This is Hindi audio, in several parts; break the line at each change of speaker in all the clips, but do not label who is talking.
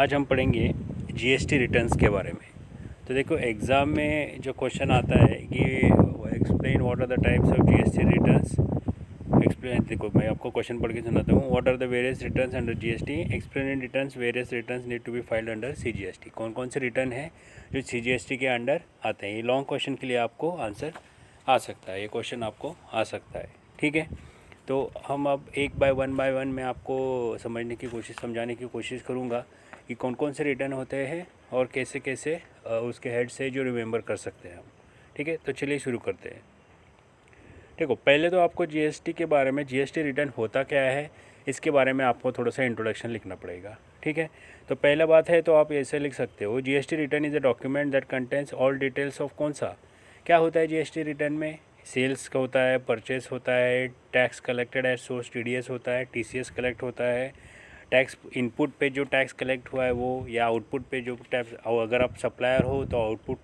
आज हम पढ़ेंगे जीएसटी रिटर्न्स के बारे में। तो देखो एग्ज़ाम में जो क्वेश्चन आता है कि explain what are the types of GST returns. Explain, देखो मैं आपको क्वेश्चन पढ़ के सुनाता हूँ। What are the various returns under GST, explain in returns various returns need to be filed under CGST. कौन कौन से रिटर्न है जो सीजीएसटी के अंडर आते हैं। ये लॉन्ग क्वेश्चन के लिए आपको आंसर आ सकता है, ये क्वेश्चन आपको आ सकता है, ठीक है। तो हम अब एक बाय वन मैं आपको समझाने की कोशिश करूँगा कि कौन कौन से रिटर्न होते हैं और कैसे कैसे उसके हेड से जो रिमेंबर कर सकते हैं हम, ठीक है। तो चलिए शुरू करते हैं। देखो पहले तो आपको जीएसटी के बारे में, जीएसटी रिटर्न होता क्या है, इसके बारे में आपको थोड़ा सा इंट्रोडक्शन लिखना पड़ेगा, ठीक है। तो पहला बात है, तो आप ऐसे लिख सकते हो, GST return is a document that contains all details of कौन सा, क्या होता है जीएसटी रिटर्न में। सेल्स का होता है, परचेस होता है, tax collected at source TDS होता है, टीसीएस कलेक्ट होता है, टैक्स इनपुट पे जो टैक्स कलेक्ट हुआ है वो, या आउटपुट पे जो टैक्स, अगर आप सप्लायर हो तो आउटपुट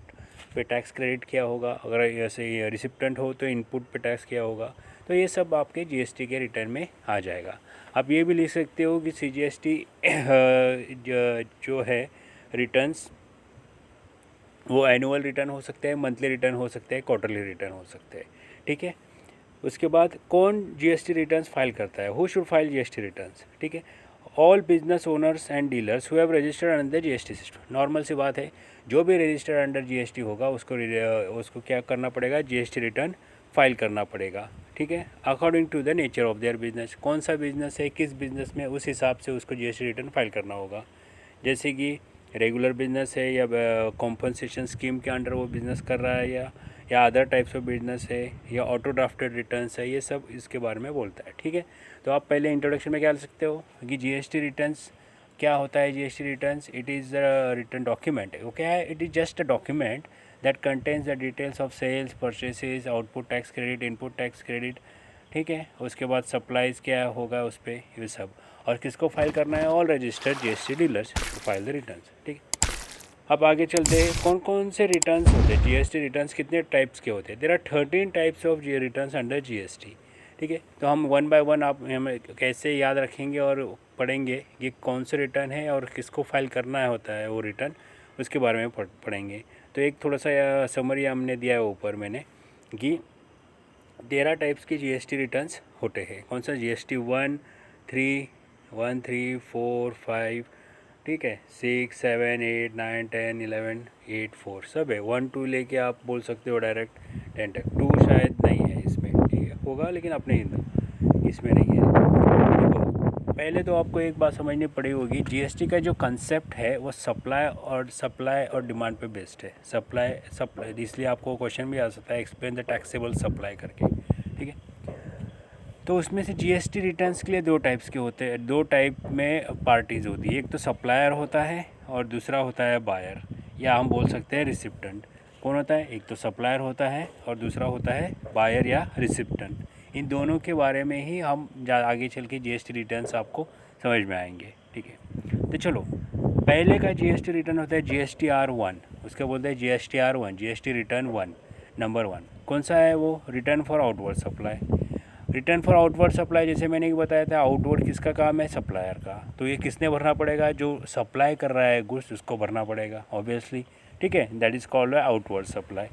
पे टैक्स क्रेडिट किया होगा, अगर ऐसे रिसिप्टेंट हो तो इनपुट पे टैक्स किया होगा। तो ये सब आपके जीएसटी के रिटर्न में आ जाएगा। आप ये भी लिख सकते हो कि सीजीएसटी जो है रिटर्न्स, वो एनुअल रिटर्न हो सकते हैं, मंथली रिटर्न हो सकते हैं, क्वार्टरली रिटर्न हो सकते हैं, ठीक है। उसके बाद कौन जीएसटी रिटर्न्स फाइल करता है, who should file GST returns, ठीक है। All business owners and dealers who have registered under GST system. Normal सी बात है, जो भी रजिस्टर्ड अंडर जीएसटी होगा उसको क्या करना पड़ेगा, जीएसटी रिटर्न फाइल करना पड़ेगा, ठीक है। According to the nature of their business, कौन सा बिजनेस है, किस बिजनेस में, उस हिसाब से उसको जीएसटी रिटर्न फाइल करना होगा। जैसे कि रेगुलर बिजनेस है या कॉम्पनसेशन स्कीम के अंडर वो बिज़नेस कर रहा है, या अदर टाइप्स ऑफ बिजनेस है, या ऑटो ड्राफ्टेड रिटर्न्स है, ये सब इसके बारे में बोलता है, ठीक है। तो आप पहले इंट्रोडक्शन में क्या लिख सकते हो कि जीएसटी रिटर्न्स क्या होता है। GST returns, it is a return document. वो क्या है, it is just a document that contains the details of sales, purchases, output tax credit, input tax credit, ठीक है। उसके बाद सप्लाईज क्या होगा उस पर, ये सब। और किसको फाइल करना है, all registered GST dealers to file the returns, ठीक है। अब आगे चलते हैं, कौन कौन से रिटर्न्स होते हैं, जीएसटी रिटर्न्स कितने टाइप्स के होते हैं। There are 13 types of returns under GST, ठीक है। तो हम वन बाय वन आप हमें कैसे याद रखेंगे और पढ़ेंगे कि कौन से रिटर्न है और किसको फाइल करना होता है वो रिटर्न, उसके बारे में पढ़ेंगे। तो एक थोड़ा सा समरी हमने दिया है ऊपर मैंने कि 13 टाइप्स के जीएसटी रिटर्न्स होते हैं। कौन सा, जीएसटी 1, 3, 4, 5, ठीक है, 6, 7, 8, 9, 10, 11, 8, 4 सब है। 1, 2 लेके आप बोल सकते हो डायरेक्ट 10 तक। 2 शायद नहीं है इसमें, ठीक है, होगा लेकिन अपने हिंदू इसमें नहीं है। देखो पहले तो आपको एक बात समझनी पड़ी होगी, जीएसटी का जो कंसेप्ट है वो सप्लाई और डिमांड पे बेस्ड है। सप्लाई इसलिए आपको क्वेश्चन भी आ सकता है, एक्सप्लेन द टैक्सेबल सप्लाई करके, ठीक है। तो उसमें से जीएसटी रिटर्न्स के लिए दो टाइप्स के होते हैं, दो टाइप में पार्टीज़ होती है। एक तो सप्लायर होता है और दूसरा होता है बायर, या हम बोल सकते हैं रिसिप्टेंट। कौन होता है, एक तो सप्लायर होता है और दूसरा होता है बायर या रिसिप्टेंट। इन दोनों के बारे में ही हम आगे चल के जीएसटी रिटर्न्स आपको समझ में आएंगे, ठीक है। तो चलो, पहले का जीएसटी रिटर्न होता है GSTR 1, उसके बोलते हैं GSTR 1, जीएसटी रिटर्न 1, नंबर 1। कौन सा है वो, return for outward supply. Return for outward supply, जैसे मैंने बताया था, आउटवर्ड किसका काम है, सप्लायर का। तो ये किसने भरना पड़ेगा, जो सप्लाई कर रहा है गुड्स, उसको भरना पड़ेगा ऑब्वियसली, ठीक है। That is called outward supply.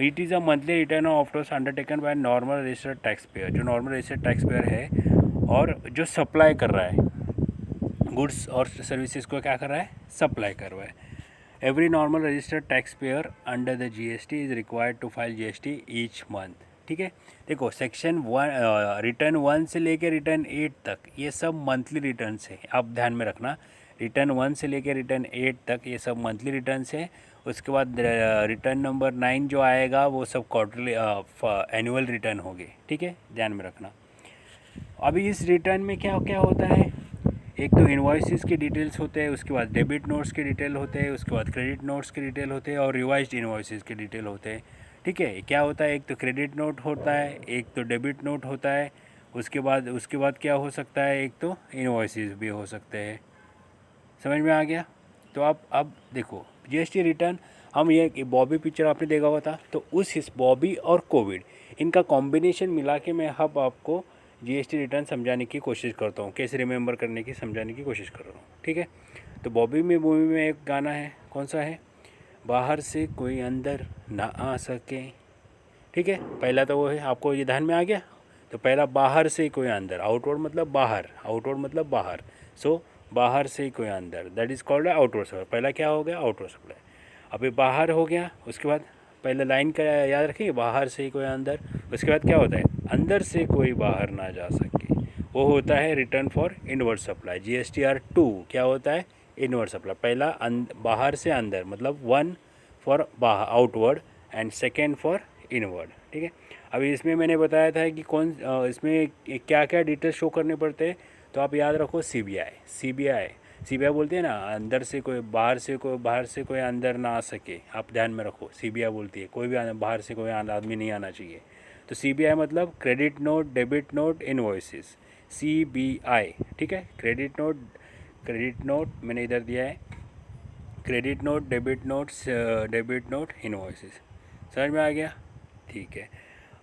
It is a monthly return of offers undertaken by normal registered tax pair, जो नॉर्मल रजिस्टर्ड टैक्स पेयर है और जो सप्लाई कर रहा है गुड्स और सर्विसेज को, क्या कर रहा है, सप्लाई कर रहा है। Every normal registered tax payer under the GST is required to file GST each month, ठीक है। देखो सेक्शन 1, रिटर्न 1 से लेकर रिटर्न 8 तक ये सब मंथली रिटर्न्स है, आप ध्यान में रखना। रिटर्न 1 से लेकर रिटर्न 8 तक ये सब मंथली रिटर्न्स है। उसके बाद रिटर्न नंबर 9 जो आएगा वो सब क्वार्टरली एनुअल रिटर्न होंगे, ठीक है, ध्यान में रखना। अभी इस रिटर्न में क्या क्या होता है, एक तो इन्वॉइसेस के डिटेल्स होते हैं, उसके बाद डेबिट नोट्स के डिटेल होते हैं, उसके बाद क्रेडिट नोट्स के डिटेल होते हैं और रिवाइज्ड इन्वॉइसेस के डिटेल होते हैं, ठीक है। क्या होता है, एक तो क्रेडिट नोट होता है, एक तो डेबिट नोट होता है। उसके बाद क्या हो सकता है, एक तो इन्वॉइसेस भी हो सकते हैं। समझ में आ गया। तो आप अब देखो जीएसटी रिटर्न, हम ये बॉबी पिक्चर आपने देखा हुआ था, तो उस बॉबी और कोविड इनका कॉम्बिनेशन मिला के मैं अब आपको जीएसटी रिटर्न समझाने की कोशिश करता हूँ, कैसे रिमेंबर करने की समझाने की कोशिश कर रहा हूँ, ठीक है। तो बॉबी में मूवी में एक गाना है, कौन सा है, बाहर से कोई अंदर ना आ सके, ठीक है। पहला तो वो है, आपको ये ध्यान में आ गया। तो पहला बाहर से कोई अंदर, आउटवर्ड मतलब बाहर, आउटवर्ड मतलब बाहर, सो बाहर से कोई अंदर, that is called outward supply. पहला क्या हो गया, आउटवर्ड सप्लाई। अभी बाहर हो गया, उसके बाद पहले लाइन का याद रखिए, बाहर से कोई अंदर, उसके बाद क्या होता है, अंदर से कोई बाहर ना जा सके, वो होता है return for inward supply. GSTR2 क्या होता है, इनवर्ड सप्लाई। पहला बाहर से अंदर मतलब वन फॉर बाहर outward and second for inward, ठीक है। अभी इसमें मैंने बताया था कि इसमें क्या क्या डिटेल्स शो करने पड़ते हैं, तो आप याद रखो CBI बोलते हैं ना, अंदर से कोई बाहर से कोई अंदर ना आ सके, आप ध्यान में रखो। CBI बोलती है कोई भी बाहर से कोई आदमी नहीं आना चाहिए। तो CBI मतलब credit note, debit note, invoices, CBI, ठीक है। क्रेडिट नोट मैंने इधर दिया है, credit note, debit note, invoices, समझ में आ गया, ठीक है।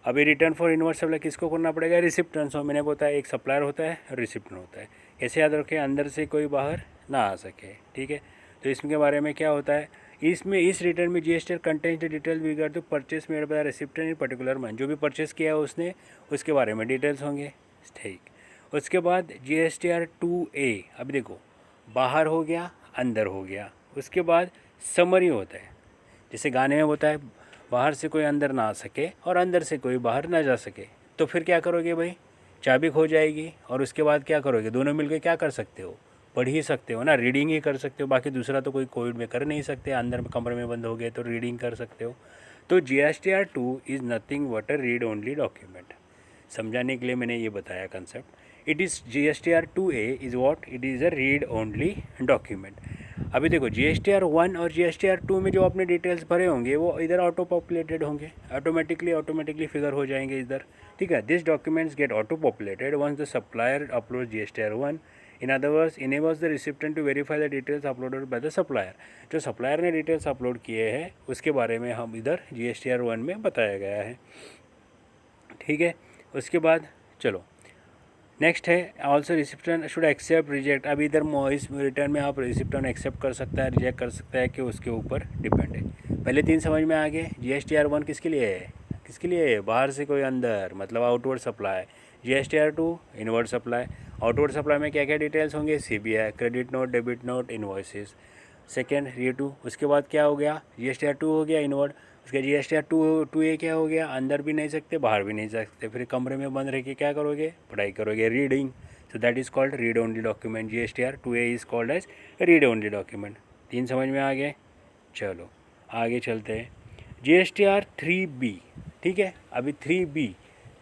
अभी रिटर्न फॉर इनवर्ड सप्लाई किसको करना पड़ेगा, रिसिप्टेंस। और मैंने बताया एक सप्लायर होता है और रिसिप्टेंट होता है। कैसे याद रखें, अंदर से कोई बाहर ना आ सके, ठीक है। तो इसके बारे में क्या होता है, इसमें इस रिटर्न में GSTR contains the detail regard to purchase made by recipient in particular month, जो भी परचेस किया है उसने, उसके बारे में डिटेल्स होंगे, ठीक। उसके बाद GSTR2A, अभी देखो बाहर हो गया, अंदर हो गया, उसके बाद समरी होता है, जैसे गाने में होता है बाहर से कोई अंदर ना आ सके और अंदर से कोई बाहर ना जा सके, तो फिर क्या करोगे भाई, चाबी खो जाएगी। और उसके बाद क्या करोगे, दोनों मिलकर क्या कर सकते हो, पढ़ ही सकते हो ना, रीडिंग ही कर सकते हो, बाकी दूसरा तो कोई कोविड में कर नहीं सकते, अंदर कमरे में बंद हो गए तो रीडिंग कर सकते हो। तो GSTR2 is nothing but a read only document. समझाने के लिए मैंने ये बताया concept. It is GSTR2A is what, it is a read only document. अभी देखो GSTR1 और GSTR2 में जो आपने डिटेल्स भरे होंगे वो इधर ऑटो पॉपुलेटेड होंगे, ऑटोमेटिकली फिगर हो जाएंगे इधर, ठीक है। This documents get auto populated once the supplier upload GSTR1, in other words enables the recipient to verify the details uploaded by the supplier. जो सप्लायर ने डिटेल्स अपलोड किए हैं उसके बारे में हम इधर GSTR1 में बताया गया है, ठीक है। उसके बाद चलो नेक्स्ट है, also recipient should accept reject. अभी इधर इस रिटर्न में आप रिसिप्टेंट एक्सेप्ट कर सकता है, रिजेक्ट कर सकता है, कि उसके ऊपर डिपेंड है। पहले तीन समझ में आ गए। GSTR1 किसके लिए है, बाहर से कोई अंदर मतलब outward supply. GSTR2 inward supply. Outward supply में क्या क्या डिटेल्स होंगे, CBI, credit note, debit note, invoices, second ये टू। उसके बाद क्या हो गया, GSTR2 हो गया इनवर्ड। उसके GSTR2A क्या हो गया, अंदर भी नहीं सकते बाहर भी नहीं सकते, फिर कमरे में बंद रह के क्या करोगे, पढ़ाई करोगे, reading. So that is called read only document. GSTR2A is called as read only document. तीन समझ में आ गए, चलो आगे चलते हैं। GSTR3B, ठीक है। अभी 3B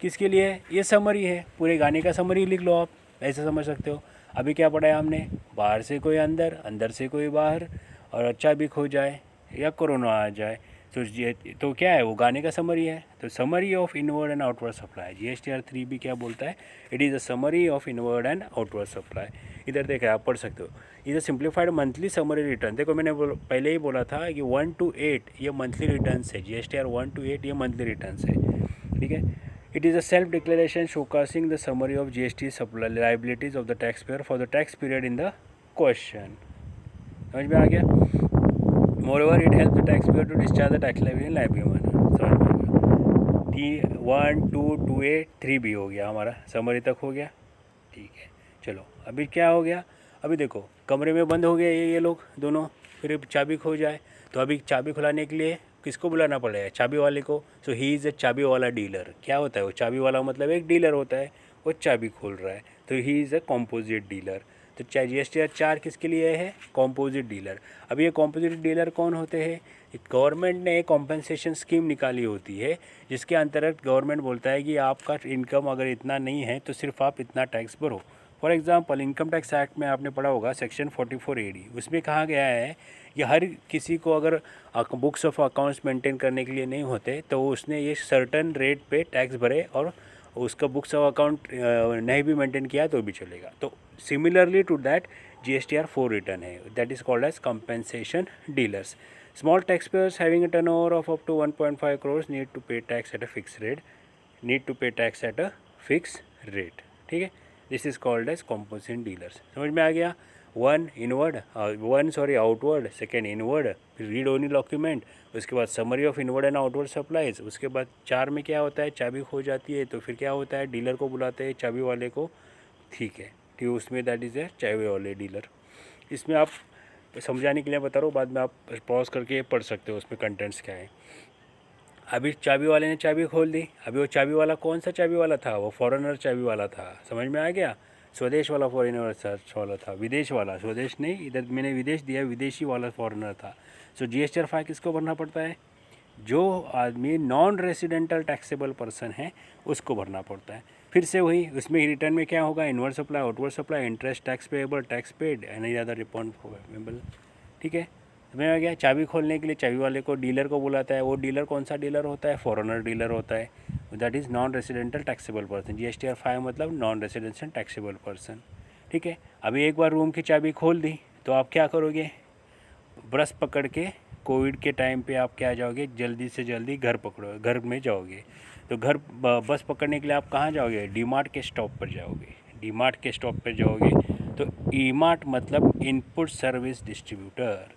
किसके लिए है, ये समरी है, पूरे गाने का समरी लिख लो आप, ऐसे समझ सकते हो। अभी क्या पढ़ा है हमने, बाहर से कोई अंदर, अंदर से कोई बाहर, और अच्छा भी खो जाए या कोरोना आ जाए, तो क्या है, वो गाने का समरी है। तो summary of inward and outward supply, GSTR3B क्या बोलता है, it is a summary of inward and outward supply. इधर देखा आप पढ़ सकते हो, इधर सिंप्लीफाइड मंथली समरी रिटर्न। देखो मैंने पहले ही बोला था कि 1 to 8 ये मंथली रिटर्न्स है, GSTR 1 to 8 ये मंथली रिटर्न्स है, ठीक है। It is a self declaration showcasing the summary of GST supply liabilities of the tax payer for the tax period in the question. समझ में आ गया। Moreover it help the tax payer to discharge the tax liability in liability manner. समझ में आ गया। 1 2 2A 3B हो गया, हमारा समरी तक हो गया, ठीक है। चलो अभी क्या हो गया, अभी देखो कमरे में बंद हो गए ये लोग दोनों, फिर चाबी खो जाए, तो अभी चाबी खुलाने के लिए किसको बुलाना पड़ेगा, चाबी वाले को। सो ही इज़ अ चाबी वाला डीलर। क्या होता है वो चाबी वाला, मतलब एक डीलर होता है, वो चाबी खोल रहा है, तो he is a composite dealer. तो GSTR4 किसके लिए है, कॉम्पोजिट डीलर। अब ये कॉम्पोजिट डीलर कौन होते हैं, गवर्नमेंट ने एक कॉम्पेंसेशन स्कीम निकाली होती है, जिसके अंतर्गत गवर्नमेंट बोलता है कि आपका इनकम अगर इतना नहीं है तो सिर्फ आप इतना टैक्स भरो। For example income tax act में आपने पढ़ा होगा सेक्शन 44 AD, उसमें कहा गया है कि हर किसी को अगर बुक्स ऑफ अकाउंट्स मेंटेन करने के लिए नहीं होते तो उसने ये सर्टन रेट पे टैक्स भरे, और उसका बुक्स ऑफ अकाउंट नहीं भी मेंटेन किया तो भी चलेगा। तो similarly to that GSTR4 return है, that is called as compensation dealers. Small tax payers having a turnover of up to 1.5 crores need to pay tax at a fix rate, ठीक है। This is called as composite dealers. समझ में आ गया। आउटवर्ड, सेकेंड इनवर्ड, फिर रीड ओनली डॉक्यूमेंट, उसके बाद summary of inward and outward supplies, उसके बाद 4 में क्या होता है, चाबी खो जाती है तो फिर क्या होता है, डीलर को बुलाते हैं, चाबी वाले को, ठीक है, ठीक, उसमें दैट इज़ ए चाबी वाले डीलर। इसमें आप समझाने के लिए बता रहा हूँ, बाद में आप पॉज करके पढ़ सकते हो उसमें कंटेंट्स क्या है। अभी चाबी वाले ने चाबी खोल दी, अभी वो चाबी वाला कौन सा चाबी वाला था, वो फॉरेनर चाबी वाला था, समझ में आ गया, स्वदेश वाला फॉरेनर वाला था, विदेश वाला, स्वदेश नहीं, इधर मैंने विदेश दिया, विदेशी वाला फॉरेनर था। सो GSTR 5 किसको भरना पड़ता है, जो आदमी नॉन रेसिडेंटल टैक्सेबल पर्सन है उसको भरना पड़ता है। फिर से वही, उसमें रिटर्न में क्या होगा, inward supply, outward supply, interest, tax payable, tax paid, any other refundable, ठीक है। समझ आ गया। चाबी खोलने के लिए चाबी वाले को, डीलर को बुलाता है, वो डीलर कौन सा डीलर होता है, फॉरेनर डीलर होता है, that is non residential taxable person. GSTR 5 मतलब नॉन रेसिडेंशियल टैक्सेबल पर्सन, ठीक है। अभी एक बार रूम की चाबी खोल दी तो आप क्या करोगे, ब्रश पकड़ के, कोविड के टाइम पे आप क्या जाओगे, जल्दी से जल्दी घर पकड़ो, घर में जाओगे। तो घर बस पकड़ने के लिए आप कहाँ जाओगे, डीमार्ट के स्टॉप पर जाओगे, डीमार्ट के स्टॉप पर जाओगे। तो ईमार्ट मतलब इनपुट सर्विस डिस्ट्रीब्यूटर।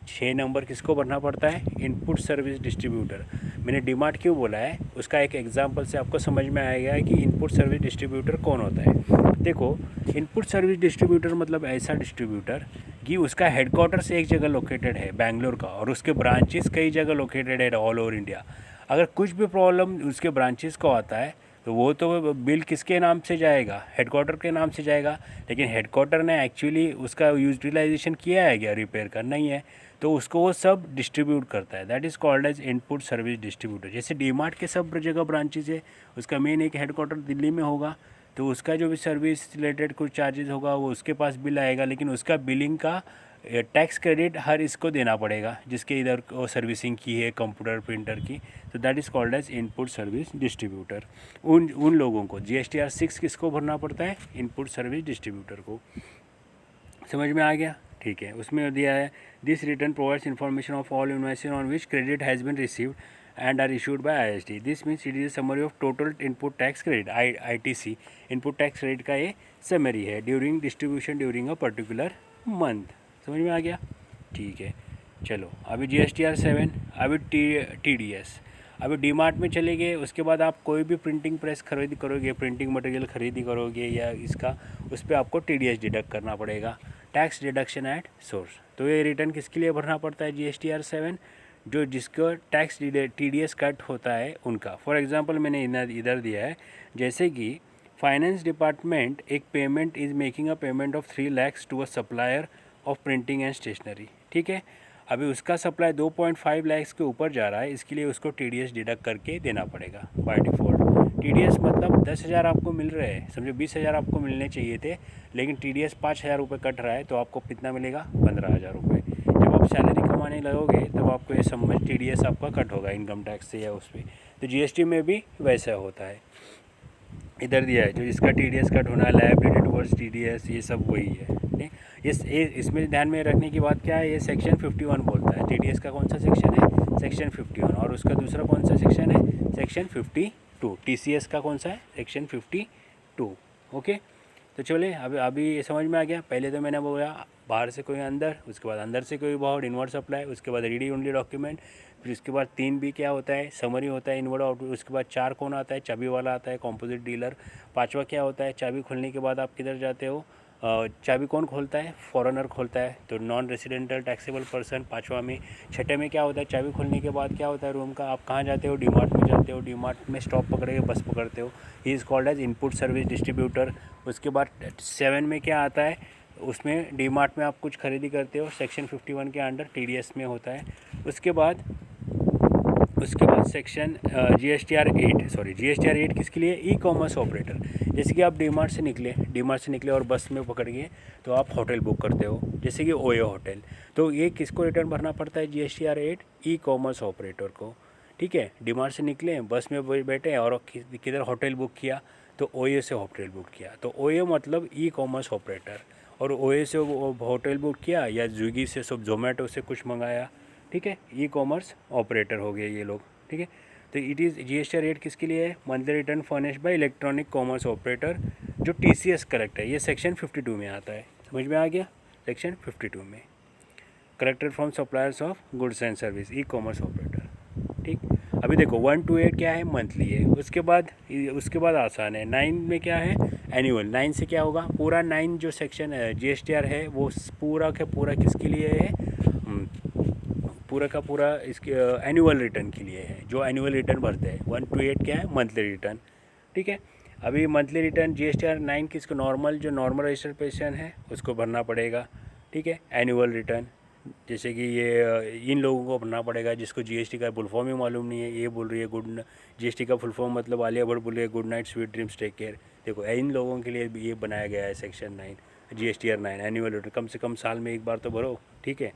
6 नंबर किसको भरना पड़ता है, इनपुट सर्विस डिस्ट्रीब्यूटर। मैंने डीमार्ट क्यों बोला है, उसका एक एग्जांपल से आपको समझ में आएगा कि इनपुट सर्विस डिस्ट्रीब्यूटर कौन होता है। देखो, इनपुट सर्विस डिस्ट्रीब्यूटर मतलब ऐसा डिस्ट्रीब्यूटर कि उसका हेडक्वार्टर्स एक जगह लोकेटेड है बेंगलोर का, और उसके ब्रांचेस कई जगह लोकेटेड है ऑल ओवर इंडिया। अगर कुछ भी प्रॉब्लम उसके ब्रांचेस को आता है तो वो तो बिल किसके नाम से जाएगा, हेडक्वार्टर के नाम से जाएगा। लेकिन हेडक्वार्टर ने एक्चुअली उसका यूटिलाइजेशन किया है क्या, रिपेयर का नहीं है, तो उसको वो सब डिस्ट्रीब्यूट करता है, that is called as input service distributor. जैसे डीमार्ट के सब जगह ब्रांचेज है, उसका मेन एक हेडक्वार्टर दिल्ली में होगा, तो उसका जो भी सर्विस रिलेटेड कुछ चार्जेस होगा वो उसके पास बिल आएगा, लेकिन उसका बिलिंग का टैक्स क्रेडिट हर इसको देना पड़ेगा जिसके इधर वो सर्विसिंग की है कंप्यूटर प्रिंटर की। तो that is called as input service distributor. उन लोगों को GSTR 6 किसको भरना पड़ता है, इनपुट सर्विस डिस्ट्रीब्यूटर को। समझ में आ गया, ठीक है। उसमें दिया है, this return provides information of all investment on which credit has been received and are issued by ISD. This means it is a summary of total input tax credit, ITC, input tax credit का ये summary है during distribution during a particular month। समझ में आ गया, ठीक है। चलो अभी GSTR 7, अभी TDS। अभी डीमार्ट में चले गए, उसके बाद आप कोई भी प्रिंटिंग प्रेस खरीदी करोगे, प्रिंटिंग मटेरियल खरीदी करोगे या इसका, उस पर आपको TDS डिडक्ट करना पड़ेगा, टैक्स डिडक्शन एट सोर्स। तो ये रिटर्न किसके लिए भरना पड़ता है, GSTR 7, जो जिसका टैक्स TDS कट होता है उनका। फॉर एग्जांपल मैंने इधर दिया है, जैसे कि फाइनेंस डिपार्टमेंट एक payment is making a payment of 3 lakhs to a supplier of printing and stationery, ठीक है। अभी उसका सप्लाई 2.5 lakhs के ऊपर जा रहा है, इसके लिए उसको TDS डिडक्ट करके देना पड़ेगा बाय डिफ़ॉल्ट। TDS मतलब 10,000 आपको मिल रहे हैं, समझो 20,000 आपको मिलने चाहिए थे, लेकिन TDS 5,000 रुपये कट रहा है, तो आपको कितना मिलेगा, 15,000 रुपये। जब आप सैलरी कमाने लगोगे तब आपको ये समझ TDS आपका कट होगा इनकम टैक्स से या उस पर। तो GST में भी वैसा होता है, इधर दिया है जो इसका TDS कट होना है, लायबिलिटी टुवर्ड्स TDS, ये सब वही है, ठीक। इसमें ध्यान में रखने की बात क्या है, ये सेक्शन 51 बोलता है, TDS का कौन सा सेक्शन है, सेक्शन 51, और उसका दूसरा कौन सा सेक्शन है, सेक्शन 52। TCS का कौन सा है, सेक्शन 52। ओके, तो चलिए अभी ये समझ में आ गया। पहले तो मैंने बोला बाहर से कोई अंदर, उसके बाद अंदर से कोई बाहर, इनवर्ड सप्लाई, उसके बाद रीड ओनली डॉक्यूमेंट, फिर उसके बाद 3B क्या होता है, समरी होता है, इनवर्ड आउटवर्ड, उसके बाद 4 कौन आता है, चाबी वाला आता है, कॉम्पोजिट डीलर। 5वां क्या होता है, चाबी खोलने के बाद आप किधर जाते हो, चाबी कौन खोलता है, फॉरेनर खोलता है, तो नॉन रेसिडेंटल टैक्सेबल पर्सन 5वां में। 6ठे में क्या होता है, चाबी खोलने के बाद क्या होता है रूम का, आप कहाँ जाते हो, डीमार्ट में जाते हो, डीमार्ट में स्टॉप पकड़ के बस पकड़ते हो, he is called as input service distributor. उसके बाद 7 में क्या आता है, उसमें डीमार्ट में आप कुछ खरीदी करते हो, सेक्शन 51 के अंडर TDS में होता है। उसके बाद सेक्शन GSTR 8 किसके लिए, ई-कॉमर्स ऑपरेटर। जैसे कि आप डीमार्ट से निकले और बस में पकड़ गए तो आप होटल बुक करते हो, जैसे कि ओयो होटल, तो ये किसको रिटर्न भरना पड़ता है, GSTR 8, ई-कॉमर्स ऑपरेटर को, ठीक है। डीमार्ट से निकले, बस में बैठे और किधर होटल बुक किया, तो ओयो से होटल बुक किया, तो ओयो मतलब ई-कॉमर्स ऑपरेटर, और ओयो से होटल बुक किया या स्विगी से, सब जोमेटो से कुछ मंगाया, ठीक है, ई-कॉमर्स ऑपरेटर हो गए ये लोग, ठीक है। तो इट इज़ GSTR 8 किसके लिए है, monthly return furnished bye electronic commerce operator, जो TCS करेक्ट है, ये सेक्शन 52 में आता है। समझ में आ गया, सेक्शन 52 में। Collected from suppliers of goods and service, e commerce operator. ठीक, अभी देखो 1 to 8 क्या है, मंथली है। उसके बाद आसान है। 9 में क्या है, एनुअल। 9 से क्या होगा, पूरा 9 जो सेक्शन है GSTR है वो पूरा का पूरा किसके लिए है, पूरा का पूरा इसके एनुअल रिटर्न के लिए है, जो एनुअल रिटर्न भरते हैं। 1 to 8 क्या है, मंथली रिटर्न। ठीक है, अभी मंथली रिटर्न GSTR 9 किसको, नॉर्मल, जो नॉर्मल रजिस्टर्ड पेशन है उसको भरना पड़ेगा। ठीक है, एनुअल रिटर्न जैसे कि ये इन लोगों को भरना पड़ेगा जिसको GST का फुल फॉर्म ही मालूम नहीं है। ये बोल रही है GST का फुल फॉर्म मतलब आलिया भट्ट बोल रही है good night sweet dreams take care. देखो इन लोगों के लिए ये बनाया गया है सेक्शन 9 GSTR 9 एनुअल रिटर्न। कम से कम साल में एक बार तो भरो। ठीक है,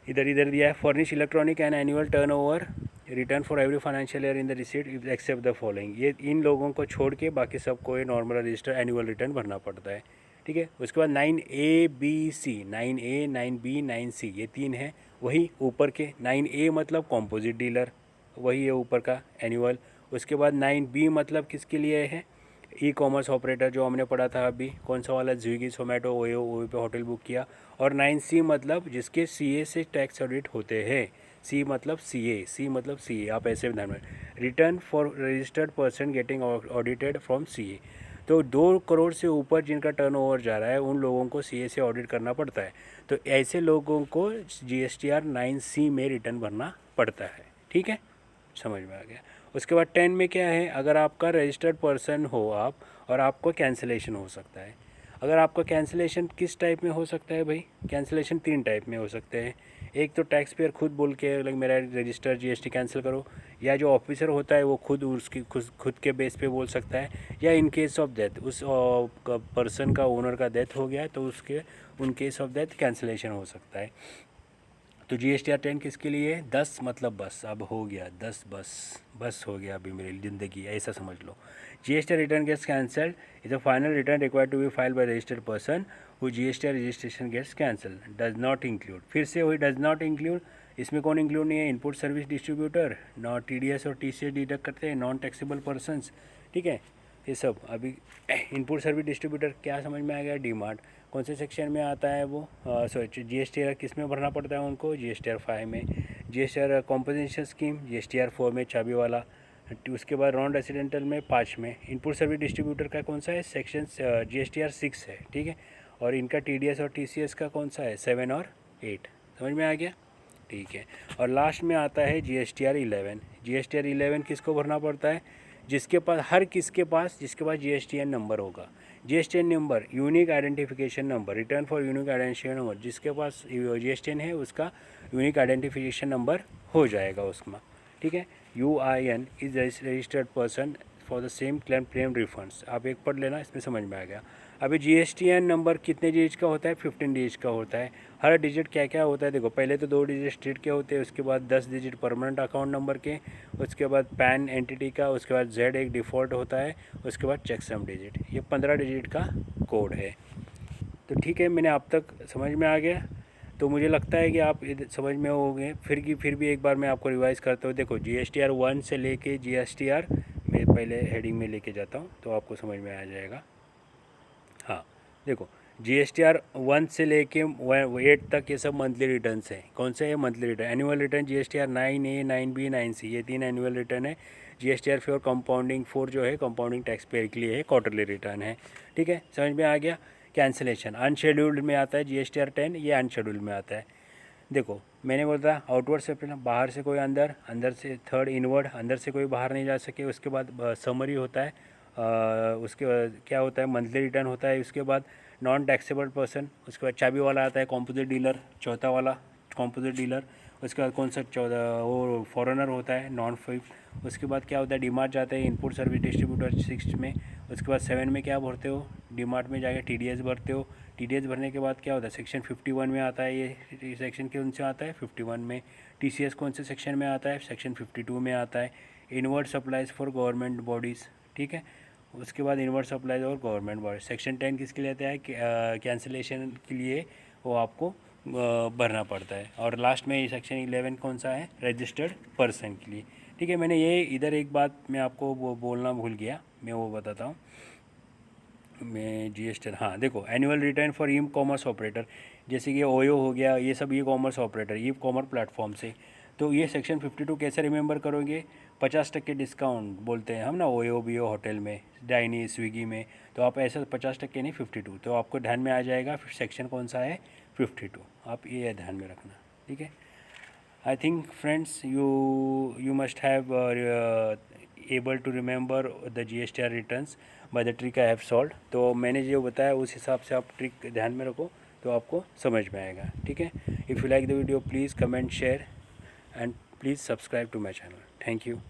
इधर दिया है, furnish electronic and annual turnover return for every financial year in the receipt except the following. ये इन लोगों को छोड़ के बाकी सबको ये नॉर्मल रजिस्टर एनुअल रिटर्न भरना पड़ता है। ठीक है, उसके बाद 9A B C, 9A 9B 9C ये 3 है। वही ऊपर के 9A मतलब कॉम्पोजिट डीलर, वही है ऊपर का एनुअल। उसके बाद 9B मतलब किसके लिए है, ई कॉमर्स ऑपरेटर, जो हमने पढ़ा था अभी, कौन सा वाला, स्विगी जोमेटो ओयो पे होटल बुक किया। और 9C मतलब जिसके CA से टैक्स ऑडिट होते हैं। सी मतलब CA, आप ऐसे ध्यान में, return for registered person getting audited from CA। तो 2 करोड़ से ऊपर जिनका टर्नओवर जा रहा है उन लोगों को CA से ऑडिट करना पड़ता है। तो ऐसे लोगों को GSTR 9C में रिटर्न भरना पड़ता है। ठीक है, समझ में आ गया। उसके बाद 10 में क्या है, अगर आपका रजिस्टर्ड पर्सन हो आप और आपको कैंसिलेशन हो सकता है। अगर आपका कैंसिलेशन किस टाइप में हो सकता है भाई, कैंसिलेशन 3 टाइप में हो सकते हैं। एक तो टैक्स पेयर खुद बोल के लाइक मेरा रजिस्टर GST कैंसिल करो, या जो ऑफिसर होता है वो खुद उसकी खुद के बेस पे बोल सकता है, या इन केस ऑफ डेथ उस पर्सन का, ओनर का डेथ हो गया तो उन केस ऑफ डेथ कैंसिलेशन हो सकता है। तो GSTR 10 किसके लिए, 10 मतलब बस, अब हो गया 10, बस हो गया अभी मेरी ज़िंदगी, ऐसा समझ लो। GSTR return gets cancelled is a final return required to be filed by registered person who GSTR registration gets cancelled, does not include. फिर से वही डज नॉट इंक्लूड, इसमें कौन इंक्लूड नहीं है, input service distributor, not TDS और TCS डिडक्ट करते हैं, नॉन टैक्सेबल पर्सनस। ठीक है, ये सब अभी इनपुट सर्विस डिस्ट्रीब्यूटर क्या समझ में आ गया, डीमार्ट कौन से सेक्शन में आता है वो, सॉरी GSTR किस में भरना पड़ता है उनको, GSTR 5 में। GSTR कॉम्पोजिशन स्कीम GSTR 4 में चाबी वाला। उसके बाद नॉन रेसिडेंटल में 5 में। इनपुट सर्विस डिस्ट्रीब्यूटर का कौन सा है, सेक्शन GSTR 6 है। ठीक है, और इनका TDS और TCS का कौन सा है, 7 और 8। समझ में आ गया, ठीक है। और लास्ट में आता है GSTR 11। GSTR 11 किसको भरना पड़ता है, जिसके पास जिसके पास GSTN नंबर होगा। GSTN number unique identification number, return for unique identification number, जिसके पास GSTN है उसका यूनिक आइडेंटिफिकेशन नंबर हो जाएगा उसमें। ठीक है, UIN is registered person for the same claim refunds. आप एक पढ़ लेना, इसमें समझ में आ गया। अभी GSTN नंबर कितने डिजिट का होता है, 15 डिजिट का होता है। हर डिजिट क्या क्या होता है, देखो पहले तो 2 डिजिट स्टेट के होते हैं, उसके बाद 10 डिजिट परमानेंट अकाउंट नंबर के, उसके बाद पैन एंटिटी का, उसके बाद Z एक डिफ़ॉल्ट होता है, उसके बाद चेकसम डिजिट, ये 15 डिजिट का कोड है। तो ठीक है, मैंने अब तक समझ में आ गया, तो मुझे लगता है कि आप समझ में होंगे। फिर भी एक बार मैं आपको रिवाइज़ करता हूँ। देखो GSTR 1 से लेके GSTR मैं पहले हेडिंग में लेके जाता हूँ तो आपको समझ में आ जाएगा। हाँ देखो, GSTR 1 से लेके 8 तक ये सब मंथली रिटर्न्स हैं। कौन से है monthly return, annual return GSTR 9A 9B 9C, ये 3 एनुअल रिटर्न है। GSTR 4 कंपाउंडिंग 4 जो है कंपाउंडिंग टैक्स पेयर के लिए है, क्वार्टरली रिटर्न है। ठीक है, समझ में आ गया। कैंसिलेशन अनशेड्यूल्ड में आता है GSTR 10, ये अनशेड्यूल्ड में आता है। देखो मैंने बोला आउटवर्ड से बाहर से कोई अंदर, अंदर से थर्ड इनवर्ड, अंदर से कोई बाहर नहीं जा सके। उसके बाद समरी होता है, उसके बाद क्या होता है, मंथली रिटर्न होता है। उसके बाद नॉन टैक्सेबल पर्सन, उसके बाद चाबी वाला आता है, कॉम्पोजिट डीलर चौथा वाला, कॉम्पोजिट डीलर। उसके बाद कौन सा वो फॉरेनर होता है, नॉन फिफ्थ। उसके बाद क्या होता है, डीमार्ट जाते हैं, इनपुट सर्विस डिस्ट्रीब्यूटर 6 में। उसके बाद 7 में क्या भरते हो, डीमार्ट में जाके TDS भरते हो। TDS भरने के बाद क्या होता है, सेक्शन 51 में आता है। ये सेक्शन कौन से आता है, 51 में। TCS कौन से सेक्शन में आता है, सेक्शन 52 में आता है। Inward supplies for government bodies, ठीक है। उसके बाद इनवर्ड सप्लाईज और गवर्नमेंट बॉडी। सेक्शन 10 किसके लिए आता है, कैंसिलेशन के लिए वो आपको भरना पड़ता है। और लास्ट में सेक्शन 11 कौन सा है, रजिस्टर्ड पर्सन के लिए। ठीक है, मैंने ये इधर एक बात मैं आपको वो बोलना भूल गया, मैं वो बताता हूँ। में GST, हाँ देखो, annual return for e commerce operator, जैसे कि ओयो हो गया, ये सब e commerce operator e commerce platform से। तो ये सेक्शन 52 कैसे रिमेंबर करोगे? 50% डिस्काउंट बोलते हैं हम ना, ओयो बीओ होटल में, डाइनी, स्विगी में। तो आप ऐसा 50% नहीं 52, तो आपको ध्यान में आ जाएगा सेक्शन कौन सा है, 52। आप ये ध्यान में रखना, ठीक है। I think friends, you must have able to remember the GSTR returns by the trick I have solved। तो मैंने जो बताया उस हिसाब से आप ट्रिक ध्यान में रखो तो आपको समझ में आएगा, ठीक है। If you like the video please comment share and please subscribe to my channel. Thank you.